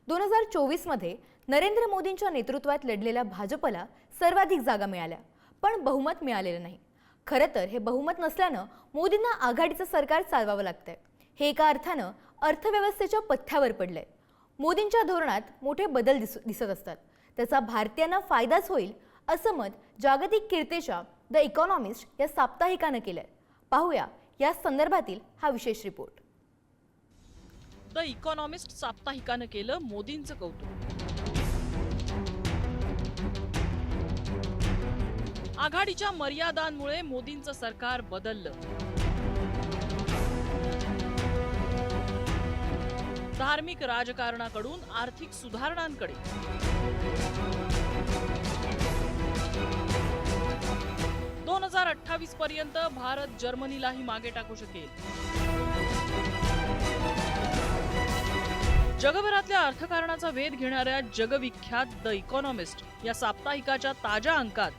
2024 मध्ये नरेंद्र मोदींच्या नेतृत्वात लढलेल्या भाजपला सर्वाधिक जागा मिळाल्या, पण बहुमत मिळालेलं नाही। खरं तर हे बहुमत नसल्यानं मोदींना आघाडीचं सरकार चालवावं लागतंय। हे एका अर्थानं अर्थव्यवस्थेच्या पथ्यावर पडलंय। मोदींच्या धोरणात मोठे बदल दिसत असतात, त्याचा भारतीयांना फायदाच होईल असं मत जागतिक कीर्तीच्या द इकॉनॉमिस्ट या साप्ताहिकानं केलंय। पाहूया या संदर्भातील हा विशेष रिपोर्ट। द इकॉनॉमिस्ट साप्ताहिकानं केलं मोदींचं कौतुक। आघाडीच्या मर्यादांमुळे मोदींचं सरकार बदललं। धार्मिक राजकारणाकडून आर्थिक सुधारणांकडे। 2028 पर्यंत भारत जर्मनीलाही मागे टाकू शकेल। जगभरातल्या अर्थकारणाचा वेध घेणाऱ्या जगविख्यात द इकॉनॉमिस्ट या साप्ताहिकाच्या ताज्या अंकात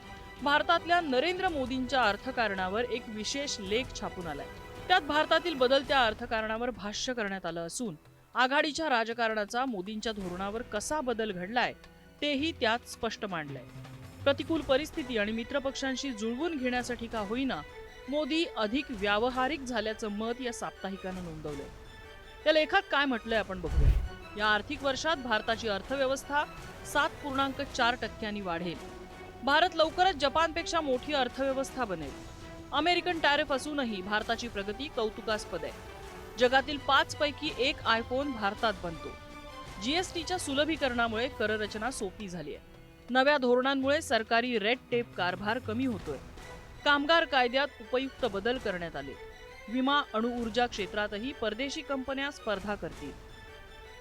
भारतातल्या नरेंद्र मोदींच्या अर्थकारणावर एक विशेष लेख छापून आलाय। त्यात भारतातील बदलत्या अर्थकारणावर भाष्य करण्यात आलं असून आघाडीच्या राजकारणाचा मोदींच्या धोरणावर कसा बदल घडलाय तेही त्यात स्पष्ट मांडलंय। प्रतिकूल परिस्थिती आणि मित्रपक्षांशी जुळवून घेण्यासाठी का होईना मोदी अधिक व्यावहारिक झाल्याचं मत या साप्ताहिकानं नोंदवलंय। त्या लेखात काय म्हटलंय आपण बघूया। या आर्थिक वर्षात भारताची अर्थव्यवस्था 7.4% वाढेल। भारत लवकरच जपानपेक्षा मोठी अर्थव्यवस्था बनेल। अमेरिकन टॅरिफ असूनही भारताची प्रगती कौतुकास्पद आहे। जगातील 5 पैकी 1 आयफोन भारतात बनतो। जीएसटीच्या सुलभीकरणामुळे कररचना सोपी झाली आहे। नव्या धोरणांमुळे सरकारी रेड टेप कारभार कमी होतोय। कामगार कायद्यात उपयुक्त बदल करण्यात आले। विमा अणुऊर्जा क्षेत्रातही परदेशी कंपन्या स्पर्धा करतील।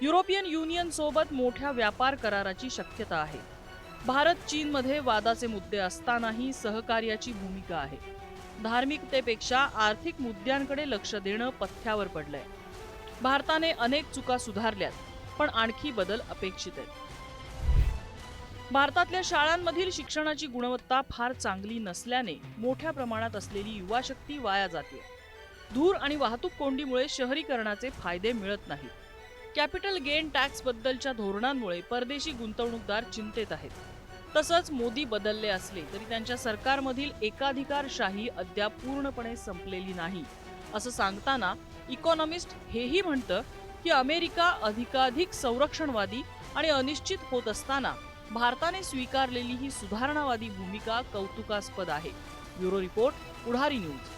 युरोपियन युनियन सोबत मोठ्या व्यापार कराराची शक्यता आहे। भारत चीनमध्ये वादाचे मुद्दे असतानाही सहकार्याची भूमिका आहे। धार्मिकतेपेक्षा आर्थिक मुद्द्यांकडे लक्ष देणं पथ्यावर पडलंय। भारताने अनेक चुका सुधारल्यात, पण आणखी बदल अपेक्षित आहेत। भारतातल्या शाळांमधील शिक्षणाची गुणवत्ता फार चांगली नसल्याने मोठ्या प्रमाणात असलेली युवा शक्ती वाया जाते। धूर आणि वाहतूक कोंडीमुळे शहरीकरणाचे फायदे मिळत नाहीत। कॅपिटल गेन टॅक्स बद्दलच्या धोरणांमुळे परदेशी गुंतवणूकदार चिंतेत आहेत। तसंच मोदी बदलले असले तरी त्यांच्या सरकारमधील एकाधिकारशाही अद्याप पूर्णपणे संपलेली नाही असं सांगताना इकॉनॉमिस्ट हेही म्हणतं की अमेरिका अधिकाधिक संरक्षणवादी आणि अनिश्चित होत असताना भारताने स्वीकारलेली ही सुधारणावादी भूमिका कौतुकास्पद आहे। ब्युरो रिपोर्ट, पुढारी न्यूज।